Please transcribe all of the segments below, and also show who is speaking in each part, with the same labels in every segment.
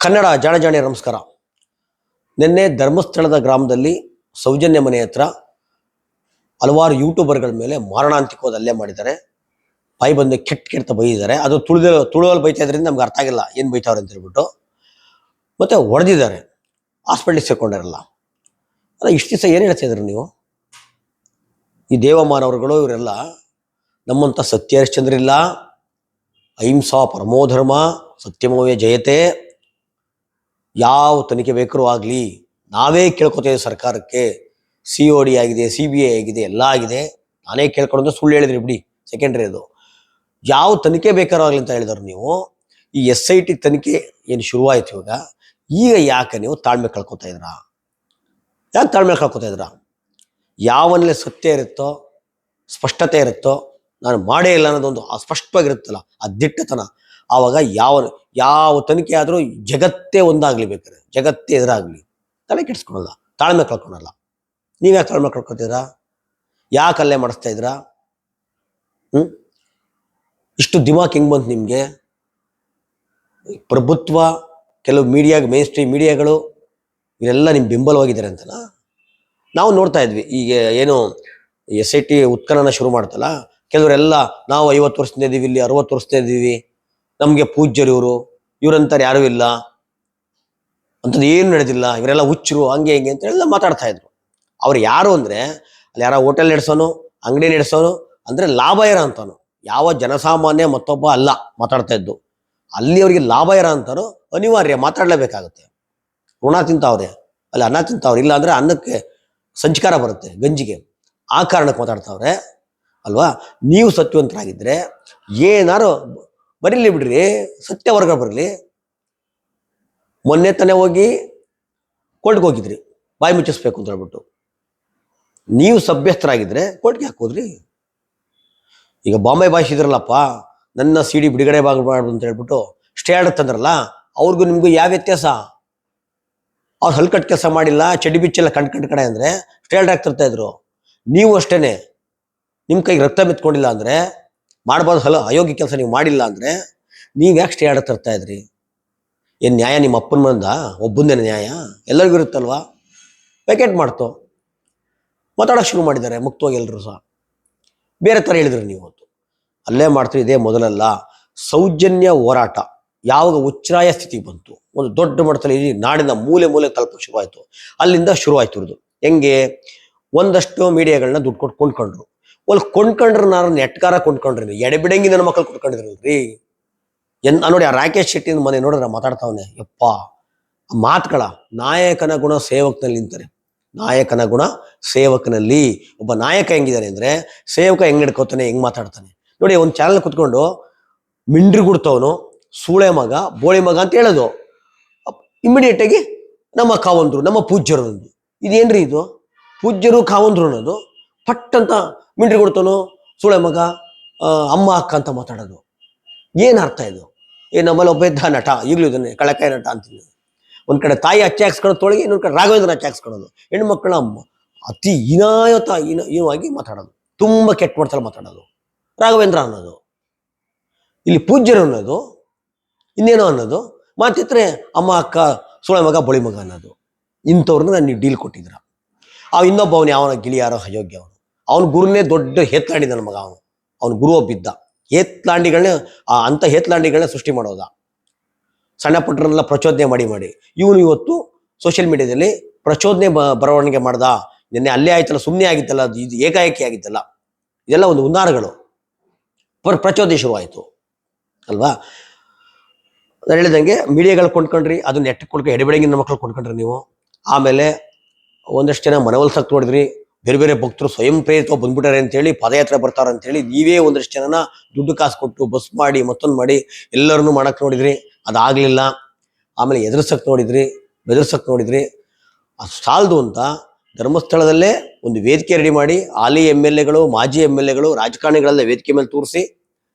Speaker 1: ಕನ್ನಡ ಜಾಣ ನಮಸ್ಕಾರ. ನಿನ್ನೆ ಧರ್ಮಸ್ಥಳದ ಗ್ರಾಮದಲ್ಲಿ ಸೌಜನ್ಯ ಮನೆ ಹತ್ರ ಹಲವಾರು ಯೂಟ್ಯೂಬರ್ಗಳ ಮೇಲೆ ಮಾರಣಾಂತಿಕವಾದ ಹಲ್ಲೆ ಮಾಡಿದ್ದಾರೆ. ಬಾಯಿ ಬಂದು ಕೆಟ್ಟ ಬೈದಿದ್ದಾರೆ. ಅದು ತುಳುವಲ್ಲಿ ಬೈತಾ ಇದ್ರಿಂದ ನಮ್ಗೆ ಅರ್ಥ ಆಗಿಲ್ಲ ಏನು ಬೈತಾವ್ರೆ ಅಂತ ಹೇಳ್ಬಿಟ್ಟು. ಮತ್ತೆ ಹೊಡೆದಿದ್ದಾರೆ, ಹಾಸ್ಪಿಟ್ಲಿಗೆ ಸೇರ್ಕೊಂಡಿರಲ್ಲ. ಅಲ್ಲ, ಇಷ್ಟು ದಿವಸ ಏನು ಹೇಳ್ತಾ ಇದ್ರು ನೀವು? ಈ ದೇವಮಾನವರುಗಳು ಇವರೆಲ್ಲ ನಮ್ಮಂಥ ಸತ್ಯ ಹರಿಶ್ಚಂದ್ರ ಇಲ್ಲ, ಅಹಿಂಸಾ ಪರಮೋಧರ್ಮ ಸತ್ಯಮವೇ ಜಯತೆ, ಯಾವ ತನಿಖೆ ಬೇಕಾದ್ರೂ ಆಗಲಿ ನಾವೇ ಕೇಳ್ಕೊತೇವೆ ಸರ್ಕಾರಕ್ಕೆ. COD ಆಗಿದೆ, CBI ಆಗಿದೆ, ಎಲ್ಲ ಆಗಿದೆ, ನಾನೇ ಕೇಳ್ಕೊಂಡು ಸುಳ್ಳು ಹೇಳಿದ್ರಿ ಬಿಡಿ, ಸೆಕೆಂಡ್ರಿ ಅದು. ಯಾವ ತನಿಖೆ ಬೇಕಾದ್ರೂ ಆಗಲಿ ಅಂತ ಹೇಳಿದವ್ರು ನೀವು. ಈ SIT ತನಿಖೆ ಏನು ಶುರುವಾಯಿತು ಈಗ ಯಾಕೆ ನೀವು ತಾಳ್ಮೆ ಕಳ್ಕೊತಾ ಇದ್ರ? ಯಾಕೆ ತಾಳ್ಮೆ ಕಳ್ಕೊತಾ ಇದ್ರ? ಯಾವನಲ್ಲಿ ಸತ್ಯ ಇರುತ್ತೋ, ಸ್ಪಷ್ಟತೆ ಇರುತ್ತೋ, ನಾನು ಮಾಡೇ ಇಲ್ಲ ಅನ್ನೋದೊಂದು ಸ್ಪಷ್ಟವಾಗಿರುತ್ತಲ್ಲ, ಆ ದಿಟ್ಟತನ, ಆವಾಗ ಯಾವ ತನಿಖೆ ಆದರೂ ಜಗತ್ತೇ ಒಂದಾಗ್ಲಿ, ಬೇಕಾದ್ರೆ ಜಗತ್ತೇ ಎದುರಾಗ್ಲಿ, ತಲೆ ಕೆಡಿಸ್ಕೊಳಲ್ಲ, ತಾಳ್ಮೆ ಕಳ್ಕೊಳಲ್ಲ. ನೀವ್ಯಾಕೆ ತಾಳ್ಮೆ ಕಳ್ಕೊತೀರಾ? ಯಾಕೆ ಅಲ್ಲೇ ಮಾಡಿಸ್ತಾ ಇದ್ದೀರಾ? ಇಷ್ಟು ದಿಮಾಕ್ ಹೆಂಗ್ ಬಂತು ನಿಮಗೆ? ಪ್ರಭುತ್ವ, ಕೆಲವು ಮೇನ್ ಸ್ಟ್ರೀಮ್ ಮೀಡಿಯಾಗಳು ಇವರೆಲ್ಲ ನಿಮ್ಮ ಬೆಂಬಲವಾಗಿದ್ದಾರೆ ಅಂತಲ್ಲ. ನಾವು ನೋಡ್ತಾ ಇದ್ವಿ, ಈಗ ಏನು SIT ಉತ್ಖನನ ಶುರು ಮಾಡ್ತಲ್ಲ, ಕೆಲವರೆಲ್ಲ ನಾವು 50 ವರ್ಷದಿಂದ ಇದ್ದೀವಿ, ಇಲ್ಲಿ 60 ವರ್ಷದಿಂದ ಇದ್ದೀವಿ, ನಮಗೆ ಪೂಜ್ಯರು ಇವ್ರಂತಾರೆ ಯಾರೂ ಇಲ್ಲ, ಅಂಥದ್ದು ಏನು ನಡೆದಿಲ್ಲ, ಇವರೆಲ್ಲ ಹುಚ್ಚರು, ಹಂಗೆ ಹಿಂಗೆ ಅಂತ ಎಲ್ಲ ಮಾತಾಡ್ತಾ ಇದ್ರು. ಅವ್ರು ಯಾರು ಅಂದರೆ, ಅಲ್ಲಿ ಯಾರೋ ಹೋಟೆಲ್ ನಡೆಸೋನು, ಅಂಗಡಿ ನಡೆಸೋನು ಅಂದರೆ ಲಾಭ ಇರೋ ಅಂತಾನು, ಯಾವ ಜನಸಾಮಾನ್ಯ ಮತ್ತೊಬ್ಬ ಅಲ್ಲ ಮಾತಾಡ್ತಾ ಇದ್ದು. ಅಲ್ಲಿ ಅವ್ರಿಗೆ ಲಾಭ ಇರೋ ಅಂತಾನು ಅನಿವಾರ್ಯ ಮಾತಾಡಲೇಬೇಕಾಗುತ್ತೆ. ಋಣ ತಿಂತಾವ್ರೆ, ಅಲ್ಲಿ ಅನ್ನ ತಿಂತಾವ್ರೆ, ಇಲ್ಲ ಅಂದರೆ ಅನ್ನಕ್ಕೆ ಸಂಚಕಾರ ಬರುತ್ತೆ, ಗಂಜಿಗೆ, ಆ ಕಾರಣಕ್ಕೆ ಮಾತಾಡ್ತಾವ್ರೆ ಅಲ್ವಾ? ನೀವು ಸತ್ಯವಂತರಾಗಿದ್ದರೆ ಏನಾರು ಬರೀಲಿ ಬಿಡ್ರಿ, ಸತ್ಯ ವರ್ಗ ಬರಲಿ. ಮೊನ್ನೆ ತಾನೇ ಹೋಗಿ ಕೋರ್ಟ್ಗೆ ಹೋಗಿದ್ರಿ ಬಾಯಿ ಮುಚ್ಚಿಸ್ಬೇಕು ಅಂತ ಹೇಳ್ಬಿಟ್ಟು. ನೀವು ಸಭ್ಯಸ್ಥರಾಗಿದ್ದರೆ ಕೋರ್ಟ್ಗೆ ಹಾಕೋದ್ರಿ. ಈಗ ಬಾಂಬೆ ಭಾಷಿದ್ರಲ್ಲಪ್ಪ, ನನ್ನ CD ಬಿಡುಗಡೆ ಮಾಡಬಾರ್ದು ಅಂತ ಹೇಳ್ಬಿಟ್ಟು ಸ್ಟೇ ಆರ್ಡರ್ ತಂದ್ರಲ್ಲ, ಅವ್ರಿಗೂ ನಿಮಗೂ ಯಾವ ವ್ಯತ್ಯಾಸ? ಅವ್ರು ಹಲ್ಕಟ್ಟು ಕೆಲಸ ಮಾಡಿಲ್ಲ, ಚಡಿ ಬಿಚ್ಚೆಲ್ಲ ಕಂಡು ಕಡೆ ಅಂದರೆ ಸ್ಟೇ ಆರ್ಡರ್ ತರ್ತಾ ಇದ್ರು. ನೀವು ಅಷ್ಟೇನೆ, ನಿಮ್ಮ ಕೈಗೆ ರಕ್ತ ಮೆತ್ಕೊಂಡಿಲ್ಲ ಅಂದರೆ, ಮಾಡಬಾರ್ದು ಅಯೋಗ್ಯ ಕೆಲಸ ನೀವು ಮಾಡಿಲ್ಲ ಅಂದರೆ ನೀವು ಯಾಕೆ ಸ್ಟೇ ಆರ್ಡರ್ ತರ್ತಾ ಇದ್ರಿ? ಏನು ನ್ಯಾಯ ನಿಮ್ಮ ಅಪ್ಪನ ಮಂದ ಒಬ್ಬಂದೇ ನ್ಯಾಯ? ಎಲ್ಲರಿಗೂ ಇರುತ್ತಲ್ವಾ? ಪ್ಯಾಕೆಟ್ ಮಾಡ್ತು ಮಾತಾಡೋಕೆ ಶುರು ಮಾಡಿದ್ದಾರೆ ಮುಕ್ತವಾಗಿ. ಎಲ್ಲರೂ ಸಹ ಬೇರೆ ಥರ ಹೇಳಿದ್ರು ನೀವು. ಅಲ್ಲೇ ಮಾಡ್ತೀರಿ, ಇದೇ ಮೊದಲಲ್ಲ. ಸೌಜನ್ಯ ಹೋರಾಟ ಯಾವಾಗ ಉಚ್ಛ್ರಾಯ ಸ್ಥಿತಿಗೆ ಬಂತು, ಒಂದು ದೊಡ್ಡ ಮಟ್ಟದಲ್ಲಿ ಇಡೀ ನಾಡಿನ ಮೂಲೆ ತಲುಪಕ್ಕೆ ಶುರುವಾಯಿತು. ಅಲ್ಲಿಂದ ಶುರುವಾಯ್ತು ಇರೋದು. ಹೆಂಗೆ? ಒಂದಷ್ಟು ಮೀಡಿಯಾಗಳನ್ನ ದುಡ್ಡು ಕೊಟ್ಟು ಕೊಂಡ್ಕೊಂಡ್ರು. ಕೊಂಡ್ಕೊಂಡ್ರು, ನಾನು ನೆಟ್ಕಾರ ಕೊಂಡ್ಕೊಂಡ್ರಿ, ಎಡೆಬಿಡಂಗಿ ನನ್ನ ಮಕ್ಕಳು ಕೊಂಡ್ಕೊಂಡಿದ್ರಲ್ರಿ. ನೋಡಿ, ಆ ರಾಕೇಶ್ ಶೆಟ್ಟಿನ ಮನೆ ನೋಡಿದ್ರೆ ಮಾತಾಡ್ತಾವನೆ, ಯಪ್ಪ ಮಾತುಗಳ ನಾಯಕನ ಗುಣ ಸೇವಕನಲ್ಲಿ ನಿಂತಾರೆ. ನಾಯಕನ ಗುಣ ಸೇವಕನಲ್ಲಿ. ಒಬ್ಬ ನಾಯಕ ಹೆಂಗಿದ್ದಾನೆ ಅಂದರೆ, ಸೇವಕ ಹೆಂಗ್ ನಡ್ಕೋತಾನೆ, ಹೆಂಗ್ ಮಾತಾಡ್ತಾನೆ ನೋಡಿ. ಒಂದು ಚಾನಲ್ ಕುತ್ಕೊಂಡು ಮಿಂಡ್ರಿ ಗುಡ್ತವನು, ಸೂಳೆ ಮಗ, ಬೋಳಿ ಮಗ ಅಂತ ಹೇಳೋದು, ಇಮಿಡಿಯೇಟ್ ಆಗಿ ನಮ್ಮ ಕಾವಂದ್ರು, ನಮ್ಮ ಪೂಜ್ಯರು ಅಂದು. ಇದೇನ್ರಿ ಇದು? ಪೂಜ್ಯರು ಕಾವಂದ್ರು ಅನ್ನೋದು ಪಟ್ ಅಂತ ಮಿಂಡ್ರಿ ಗುಡ್ತವನು, ಸೂಳೆ ಮಗ, ಅಮ್ಮ ಅಕ್ಕ ಅಂತ ಮಾತಾಡೋದು. ಏನು ಅರ್ಥ ಇದು? ನಮ್ಮಲ್ಲಿ ಒಬ್ಬ ಇದ್ದ ನಟ, ಈಗಲೂ ಇದನ್ನೇ ಕಳಕಾಯಿ ನಟ ಅಂತೀನಿ. ಒಂದ್ ಕಡೆ ತಾಯಿ ಅಚ್ಚೆ ಹಾಕ್ಸ್ಕೊಳ್ಳೋದು ತೊಳಗೆ, ಇನ್ನೊಂದು ಕಡೆ ರಾಘವೇಂದ್ರ ಅಚ್ಚೆ ಹಾಕ್ಸ್ಕೊಳ್ಳೋದು, ಹೆಣ್ಮಕ್ಳ ಅತಿ ಹೀನವಾಗಿ ಮಾತಾಡೋದು, ತುಂಬ ಕೆಟ್ಟ ಮಾಡ್ತಲ್ಲ ಮಾತಾಡೋದು, ರಾಘವೇಂದ್ರ ಅನ್ನೋದು. ಇಲ್ಲಿ ಪೂಜ್ಯರು ಅನ್ನೋದು, ಇನ್ನೇನೋ ಅನ್ನೋದು, ಮಾತಿದ್ರೆ ಅಮ್ಮ ಅಕ್ಕ, ಸೋಳೆ ಮಗ, ಬಳಿ ಮಗ ಅನ್ನೋದು. ಇಂಥವ್ರನ್ನ ನೀವು ಡೀಲ್ ಕೊಟ್ಟಿದ್ರ. ಇನ್ನೊಬ್ಬ ಅವನು ಯಾವನ ಗಿಳಿಯಾರೋ ಅಯೋಗ್ಯ, ಅವನು ಗುರುನೇ ದೊಡ್ಡ ಹೇತ್ಲಾಂಡಿ ನನ್ನ ಮಗ. ಅವನು ಗುರು ಒಬ್ಬಿದ್ದ. ಅಂಥ ಹೇತ್ಲಾಂಡಿಗಳನ್ನ ಸೃಷ್ಟಿ ಮಾಡೋದ, ಸಣ್ಣ ಪುಟ್ಟರನ್ನೆಲ್ಲ ಪ್ರಚೋದನೆ ಮಾಡಿ ಇವನು ಇವತ್ತು ಸೋಷಿಯಲ್ ಮೀಡಿಯಾದಲ್ಲಿ ಪ್ರಚೋದನೆ ಬರವಣಿಗೆ ಮಾಡ್ದ. ನಿನ್ನೆ ಅಲ್ಲೇ ಆಯ್ತಲ್ಲ, ಸುಮ್ಮನೆ ಆಗಿತ್ತಲ್ಲ, ಇದು ಏಕಾಏಕಿ ಆಗಿತ್ತಲ್ಲ, ಇದೆಲ್ಲ ಒಂದು ಉದಾಹರಣೆಗಳು. ಪ್ರಚೋದನೆ ಶುರುವಾಯಿತು ಅಲ್ವಾ? ನಾನು ಹೇಳಿದಂಗೆ ಮೀಡಿಯಾಗಳು ಕೊಂಡ್ಕೊಂಡ್ರಿ, ಅದನ್ನ ನೆಟ್ಟಕ್ಕೆ ಕೊಂಡ್ಕೊಂಡು ಎಡೆಬೆಳಗಿನ ಮಕ್ಕಳು ಕೊಂಡ್ಕೊಂಡ್ರಿ ನೀವು. ಆಮೇಲೆ ಒಂದಷ್ಟು ಜನ ಮನವೊಲಿಸಕ್ಕೆ ನೋಡಿದ್ರಿ, ಬೇರೆ ಭಕ್ತರು ಸ್ವಯಂ ಪ್ರೇರಿತ ಬಂದ್ಬಿಟ್ಟಾರೆ ಅಂತೇಳಿ, ಪದಯಾತ್ರೆ ಬರ್ತಾರೆ ಅಂತೇಳಿ ನೀವೇ ಒಂದಷ್ಟು ಜನನ ದುಡ್ಡು ಕಾಸು ಕೊಟ್ಟು ಬಸ್ ಮಾಡಿ ಮತ್ತೊಂದು ಮಾಡಿ ಎಲ್ಲರನ್ನೂ ಮಾಡಕ್ಕೆ ನೋಡಿದ್ರಿ. ಅದಾಗಲಿಲ್ಲ. ಆಮೇಲೆ ಎದುರಿಸಕ್ಕೆ ನೋಡಿದ್ರಿ, ಬೆದರ್ಸಕ್ಕೆ ನೋಡಿದ್ರಿ. ಅದು ಸಾಲದು ಅಂತ ಧರ್ಮಸ್ಥಳದಲ್ಲೇ ಒಂದು ವೇದಿಕೆ ರೆಡಿ ಮಾಡಿ, ಹಾಲಿ MLAಗಳು, ಮಾಜಿ MLAಗಳು, ರಾಜಕಾರಣಿಗಳೆಲ್ಲ ವೇದಿಕೆ ಮೇಲೆ ತೋರಿಸಿ,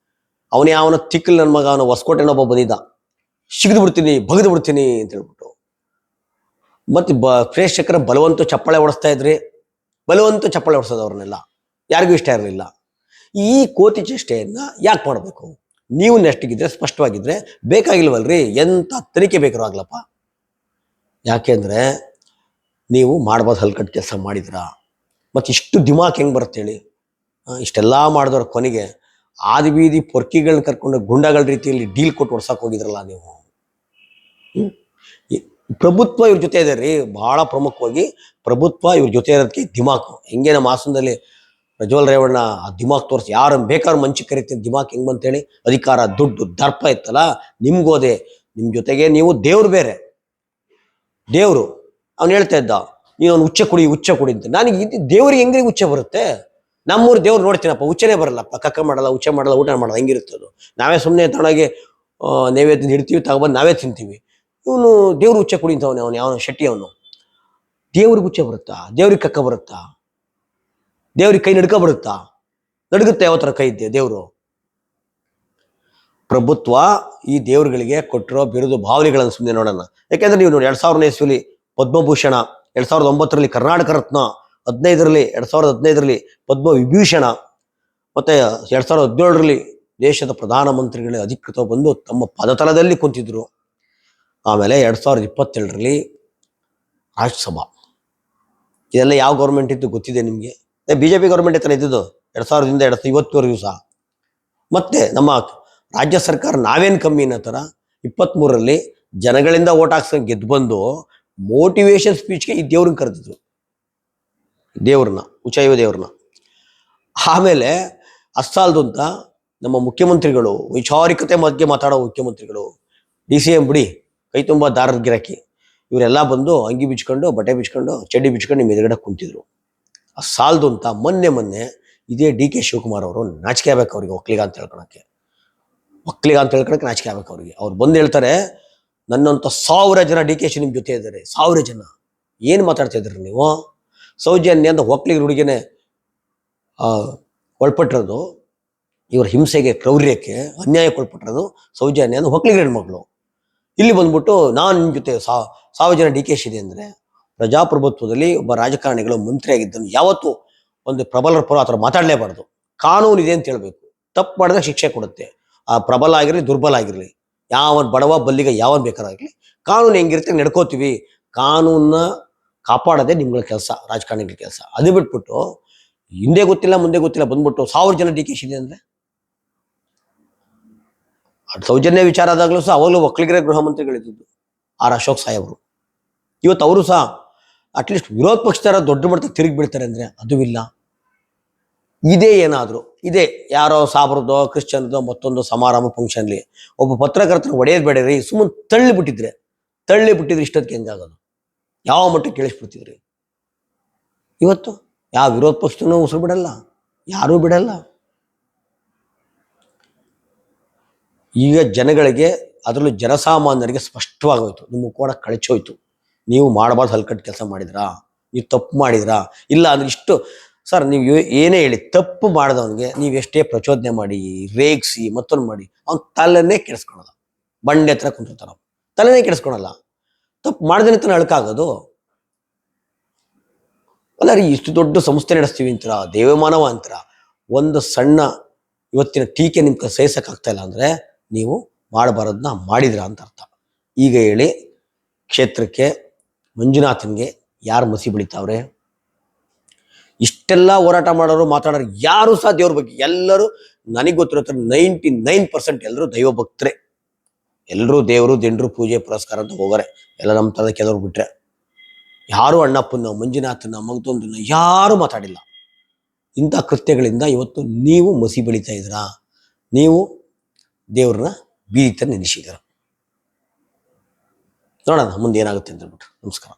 Speaker 1: ಅವನ ತಿಕ್ಕಲ್ ನನ್ನ ಮಗ, ಅವನ ಹೊಸಕೋಟೆನೊಬ್ಬ ಬಂದಿದ್ದ, ಸಿಗಿದು ಬಿಡ್ತೀನಿ, ಬಗೆದು ಬಿಡ್ತೀನಿ ಅಂತ ಹೇಳ್ಬಿಟ್ಟು. ಮತ್ತೆ ಪ್ರೇಕ್ಷಕರ ಬಲವಂತ ಚಪ್ಪಾಳೆ ಹೊಡಿಸ್ತಾ ಇದ್ರಿ. ಬಲವಂತ ಚಪ್ಪಾಳೆ ಹೊಡಿಸೋದು ಅವ್ರನ್ನೆಲ್ಲ ಯಾರಿಗೂ ಇಷ್ಟ ಇರಲಿಲ್ಲ. ಈ ಕೋತಿ ಚೇಷ್ಟೆಯನ್ನು ಯಾಕೆ ಮಾಡಬೇಕು? ನೀವು ನೆಷ್ಟಿಗಿದ್ರೆ ಸ್ಪಷ್ಟವಾಗಿದ್ರೆ ಬೇಕಾಗಿಲ್ವಲ್ರಿ, ಎಂಥ ತನಿಖೆ ಬೇಕಾದ್ರೂ ಆಗ್ಲಪ್ಪ. ಯಾಕೆಂದರೆ ನೀವು ಮಾಡ್ಬೋದು ಹಲ್ಕಟ್ಟು ಕೆಲಸ ಮಾಡಿದ್ರಾ. ಮತ್ತು ಇಷ್ಟು ದಿಮಾಕ್ ಹೆಂಗೆ ಬರುತ್ತೆ ಹೇಳಿ. ಇಷ್ಟೆಲ್ಲ ಮಾಡಿದವ್ರ ಕೊನೆಗೆ ಆದಿ ಬೀದಿ ಪೊರ್ಕಿಗಳನ್ನ ಕರ್ಕೊಂಡು ಗುಂಡಗಳ ರೀತಿಯಲ್ಲಿ ಡೀಲ್ ಕೊಟ್ಟು ಹೊಡ್ಸಕ್ಕೆ ಹೋಗಿದ್ರಲ್ಲ ನೀವು. ಪ್ರಭುತ್ವ ಇವ್ರ ಜೊತೆ ಇದೆ ರೀ. ಭಾಳ ಪ್ರಮುಖವಾಗಿ ಪ್ರಭುತ್ವ ಇವ್ರ ಜೊತೆ ಇರೋದಕ್ಕೆ ದಿಮಾಕು. ಹೆಂಗೆ ನಮ್ಮ ಹಾಸನದಲ್ಲಿ ಪ್ರಜ್ವಲ್ ರೇವಣ್ಣ ಆ ದಿಮಾಕ್ ತೋರಿಸಿ ಯಾರನ್ನು ಬೇಕಾದ್ರೂ ಮಂಚಿಗೆ ಕರಿತೀನಿ. ದಿಮಾಕ್ ಹೆಂಗೆ ಬಂತೇಳಿ, ಅಧಿಕಾರ, ದುಡ್ಡು, ದರ್ಪ ಇತ್ತಲ್ಲ ನಿಮ್ಗೋದೆ. ನಿಮ್ಮ ಜೊತೆಗೆ ನೀವು ದೇವ್ರು ಬೇರೆ. ದೇವರು ಅವ್ನು ಹೇಳ್ತಾ ಇದ್ದ, ನೀನು ಅವ್ನು ಹುಚ್ಚ ಕುಡಿ ಅಂತ. ನನಗೆ ದೇವ್ರಿಗೆ ಹೆಂಗ್ರಿ ಹುಚ್ಚ ಬರುತ್ತೆ? ನಮ್ಮೂರು ದೇವ್ರು ನೋಡ್ತೀನಪ್ಪ, ಹುಚ್ಚನೇ ಬರಲ್ಲಪ್ಪ. ಕಕ್ಕ ಮಾಡಲ್ಲ, ಹುಚ್ಚ ಮಾಡಲ್ಲ, ಊಟ ಮಾಡಲ್ಲ, ಹೆಂಗಿರುತ್ತೆ ಅದು. ನಾವೇ ಸುಮ್ಮನೆ ತಗೊಂಡೋಗಿ ನೈವೇದ್ಯ ಇಡ್ತೀವಿ, ತಗೊಬಂದು ನಾವೇ ತಿಂತೀವಿ. ಇವನು ದೇವ್ರು ಹುಚ್ಚ ಕುಡಿಂತವನೇ. ಅವನು ಯಾವ ಶೆಟ್ಟಿ ಅವನು. ದೇವ್ರಿಗೆ ಹುಚ್ಚ ಬರುತ್ತಾ? ದೇವ್ರಿಗೆ ಕಕ್ಕ ಬರುತ್ತಾ? ದೇವ್ರಿಗೆ ಕೈ ನಡ್ಕ ಬರುತ್ತಾ? ನಡುಗುತ್ತೆ ಯಾವ ಥರ ಕೈ ಇದ್ದೆ ದೇವರು. ಪ್ರಭುತ್ವ ಈ ದೇವ್ರುಗಳಿಗೆ ಕೊಟ್ಟಿರೋ ಬಿರುದು ಭಾವನೆಗಳನ್ನು ಸುಮ್ಮನೆ ನೋಡೋಣ. ಯಾಕೆಂದ್ರೆ ನೀವು ನೋಡಿ, 2000ನೇ ಇಸ್ವಿಲಿ ಪದ್ಮಭೂಷಣ, 2009ರಲ್ಲಿ ಕರ್ನಾಟಕ ರತ್ನ, 2015ರಲ್ಲಿ ಪದ್ಮ ವಿಭೂಷಣ, ಮತ್ತೆ 2017ರಲ್ಲಿ ದೇಶದ ಪ್ರಧಾನಮಂತ್ರಿಗಳೇ ಅಧಿಕೃತ ಬಂದು ತಮ್ಮ ಪದತಲದಲ್ಲಿ ಕುಂತಿದ್ರು. ಆಮೇಲೆ 2027ರಲ್ಲಿ ರಾಜ್ಯಸಭಾ. ಇದೆಲ್ಲ ಯಾವ ಗೌರ್ಮೆಂಟ್ ಇದ್ದು ಗೊತ್ತಿದೆ ನಿಮಗೆ? BJP ಗೌರ್ಮೆಂಟ್ ತಾನೇ ಇದ್ದಿದ್ದು 2000ದಿಂದ 2021ವರೆಗೂ ಸಹ. ಮತ್ತೆ ನಮ್ಮ ರಾಜ್ಯ ಸರ್ಕಾರ ನಾವೇನು ಕಮ್ಮಿ ಅನ್ನೋ ಥರ 23ರಲ್ಲಿ ಜನಗಳಿಂದ ಓಟ್ ಹಾಕ್ಸ್ಕೊಂಡು ಗೆದ್ದು ಬಂದು ಮೋಟಿವೇಶನ್ ಸ್ಪೀಚ್ಗೆ ಈ ದೇವ್ರನ್ನ ಕರೆದಿದ್ರು. ದೇವ್ರನ್ನ, ಉಚ್ಚೈವ ದೇವ್ರನ್ನ. ಆಮೇಲೆ ಅಸ್ಸಾಲ್ದು ಅಂತ ನಮ್ಮ ಮುಖ್ಯಮಂತ್ರಿಗಳು, ವೈಚಾರಿಕತೆ ಬಗ್ಗೆ ಮಾತಾಡೋ ಮುಖ್ಯಮಂತ್ರಿಗಳು, DCM ಬಿಡಿ, ಕೈ ತುಂಬ ದಾರದ ಗಿರಾಕಿ, ಇವರೆಲ್ಲ ಬಂದು ಅಂಗಿ ಬಿಚ್ಕೊಂಡು, ಬಟ್ಟೆ ಬಿಚ್ಕೊಂಡು, ಚಡ್ಡಿ ಬಿಚ್ಕೊಂಡು ನಿಮ್ಮ ಎದುರುಗಡೆ ಕುಂತಿದ್ರು. ಅಸ್ಸಾಲ್ದು ಅಂತ ಮೊನ್ನೆ ಇದೇ DK ಶಿವಕುಮಾರ್ ಅವರು ನಾಚಿಕೆ ಆಗ್ಬೇಕು ಅವ್ರಿಗೆ. ಒಕ್ಕಲಿಗ ಅಂತ ಹೇಳ್ಕೊಳಕ್ಕೆ ನಾಚಿಕೆ ಆಗ್ಬೇಕು ಅವ್ರಿಗೆ. ಅವ್ರು ಬಂದು ಹೇಳ್ತಾರೆ, ನನ್ನಂಥ 1000 ಜನ DK ನಿಮ್ಮ ಜೊತೆ ಇದ್ದಾರೆ. 1000 ಜನ. ಏನು ಮಾತಾಡ್ತಾ ಇದ್ರಿ ನೀವು? ಸೌಜನ್ಯ ಅಂತ ಒಕ್ಕಲಿಗರ ಹುಡುಗಿನೇ ಒಳಪಟ್ಟಿರೋದು, ಇವ್ರ ಹಿಂಸೆಗೆ, ಕ್ರೌರ್ಯಕ್ಕೆ, ಅನ್ಯಾಯಕ್ಕೆ ಒಳಪಟ್ಟಿರೋದು ಸೌಜನ್ಯ ಅಂತ ಒಕ್ಕಲಿಗರ ಹೆಣ್ಮಕ್ಳು. ಇಲ್ಲಿ ಬಂದ್ಬಿಟ್ಟು ನಾನು ನಿಮ್ಮ ಜೊತೆ 1000 ಜನ DK ಇದೆ ಅಂದರೆ, ಪ್ರಜಾಪ್ರಭುತ್ವದಲ್ಲಿ ಒಬ್ಬ ರಾಜಕಾರಣಿಗಳು ಮಂತ್ರಿ ಆಗಿದ್ದನು ಯಾವತ್ತೂ ಒಂದು ಪ್ರಬಲರ ಪರ ಆ ಥರ ಮಾತಾಡಲೇಬಾರ್ದು. ಕಾನೂನು ಇದೆ ಅಂತ ಹೇಳ್ಬೇಕು. ತಪ್ಪು ಮಾಡಿದ್ರೆ ಶಿಕ್ಷೆ ಕೊಡುತ್ತೆ. ಆ ಪ್ರಬಲ ಆಗಿರಲಿ, ದುರ್ಬಲ ಆಗಿರಲಿ, ಯಾವನ್ ಬಡವ ಬಲ್ಲಿಗ ಯಾವನ್ ಬೇಕಾರಾಗಲಿ, ಕಾನೂನು ಹೆಂಗಿರುತ್ತೆ ನಡ್ಕೋತೀವಿ. ಕಾನೂನನ್ನ ಕಾಪಾಡೋದೇ ನಿಮ್ಗಳ ಕೆಲಸ, ರಾಜಕಾರಣಿಗಳ ಕೆಲಸ. ಅದು ಬಿಟ್ಬಿಟ್ಟು ಹಿಂದೆ ಗೊತ್ತಿಲ್ಲ ಮುಂದೆ ಗೊತ್ತಿಲ್ಲ ಬಂದ್ಬಿಟ್ಟು 1000 ಜನ DK ಇದೆ ಅಂದರೆ, ಸೌಜನ್ಯ ವಿಚಾರ ಆದಾಗಲೂ ಸಹ ಅವಾಗಲೂ ಒಕ್ಕಲಿಗರ ಗೃಹ ಮಂತ್ರಿಗಳಿದ್ದು R ಅಶೋಕ್ ಸಾಹೇಬರು. ಇವತ್ತು ಅವರು ಸಹ ಅಟ್ಲೀಸ್ಟ್ ವಿರೋಧ ಪಕ್ಷದರ ದೊಡ್ಡ ಮಟ್ಟಕ್ಕೆ ತಿರುಗಿ ಬೀಳ್ತಾರೆ ಅಂದರೆ ಅದೂ ಇಲ್ಲ. ಇದೇ ಏನಾದರೂ ಇದೇ ಯಾರೋ ಸಾಬ್ರದೋ ಕ್ರಿಶ್ಚಿಯನ್ದೋ ಮತ್ತೊಂದು ಸಮಾರಂಭ ಫಂಕ್ಷನ್ಲಿ ಒಬ್ಬ ಪತ್ರಕರ್ತನ ಒಡೆಯೋದು ಬೇಡ್ರಿ, ಸುಮ್ಮನೆ ತಳ್ಳಿಬಿಟ್ಟಿದ್ರೆ ಇಷ್ಟೊತ್ತಿಗೆ ಹೆಂಗಾಗೋದು? ಯಾವ ಮಟ್ಟಕ್ಕೆ ಕೇಳಿಸ್ಬಿಡ್ತಿದ್ರಿ? ಇವತ್ತು ಯಾವ ವಿರೋಧ ಪಕ್ಷನೂ ಉಸಿರು ಬಿಡಲ್ಲ, ಯಾರೂ ಬಿಡಲ್ಲ. ಈಗ ಜನಗಳಿಗೆ, ಅದರಲ್ಲೂ ಜನಸಾಮಾನ್ಯರಿಗೆ ಸ್ಪಷ್ಟವಾಗೋಯ್ತು, ನಿಮ್ಮ ಕೂಡ ಕಳಚೋಯ್ತು. ನೀವು ಮಾಡಬಾರ್ದು ಹಲ್ಕಟ್ಟು ಕೆಲಸ ಮಾಡಿದ್ರಾ, ನೀವು ತಪ್ಪು ಮಾಡಿದ್ರಾ? ಇಲ್ಲ ಅಂದ್ರೆ ಇಷ್ಟು ಸರ್, ನೀವು ಏನೇ ಹೇಳಿ ತಪ್ಪು ಮಾಡಿದವನಿಗೆ ನೀವು ಎಷ್ಟೇ ಪ್ರಚೋದನೆ ಮಾಡಿ, ರೇಗಿಸಿ, ಮತ್ತೊಂದು ಮಾಡಿ, ಅವ್ನ ತಲೆನೇ ಕೆಡಿಸ್ಕೊಳಲ್ಲ. ಬಂಡೆ ಹತ್ರ ಕುಂತಿರ್ತಾರ, ತಲೆನೇ ಕೆಡಿಸ್ಕೊಳಲ್ಲ. ತಪ್ಪು ಮಾಡಿದ್ರೆ ತಾನೇ ಅಳಕಾಗೋದು. ಅಲ್ಲ ರೀ, ಇಷ್ಟು ದೊಡ್ಡ ಸಂಸ್ಥೆ ನಡೆಸ್ತೀವಿ ಅಂತೀರ, ದೇವಮಾನವ ಅಂತೀರ, ಒಂದು ಸಣ್ಣ ಇವತ್ತಿನ ಟೀಕೆ ನಿಮ್ಗೆ ಸಹಿಸಕ್ಕಾಗ್ತಾ ಇಲ್ಲ ಅಂದರೆ ನೀವು ಮಾಡಬಾರದನ್ನ ಮಾಡಿದ್ರ ಅಂತ ಅರ್ಥ. ಈಗ ಹೇಳಿ, ಕ್ಷೇತ್ರಕ್ಕೆ ಮಂಜುನಾಥನ್ಗೆ ಯಾರು ಮಸಿ ಬೆಳಿತಾವ್ರೆ? ಇಷ್ಟೆಲ್ಲ ಹೋರಾಟ ಮಾಡೋರು, ಮಾತಾಡೋರು ಯಾರು ಸಹ ದೇವ್ರ ಬಗ್ಗೆ, ಎಲ್ಲರೂ ನನಗೆ ಗೊತ್ತಿರೋ 99% ಎಲ್ಲರೂ ದೈವ ಭಕ್ತರೇ. ಎಲ್ಲರೂ ದೇವರು, ದಿಂಡ್ರು, ಪೂಜೆ ಪುರಸ್ಕಾರ ಅಂತ ಹೋಗೋರೆ ಎಲ್ಲ. ನಮ್ಮ ತರದ ಕೆಲವರು ಬಿಟ್ರೆ ಯಾರು ಅಣ್ಣಪ್ಪನ, ಮಂಜುನಾಥನ, ಮಗದೊಂದನ್ನ ಯಾರು ಮಾತಾಡಿಲ್ಲ. ಇಂಥ ಕೃತ್ಯಗಳಿಂದ ಇವತ್ತು ನೀವು ಮಸಿ ಬೆಳೀತಾ ಇದ್ದೀರಾ, ನೀವು ದೇವ್ರನ್ನ ಬೀದಿ ತರ ನೆನೆಸಿದ್ದೀರ. ನೋಡೋಣ ಮುಂದೆ ಏನಾಗುತ್ತೆ ಅಂತ ಹೇಳ್ಬಿಟ್ಟು. ನಮಸ್ಕಾರ.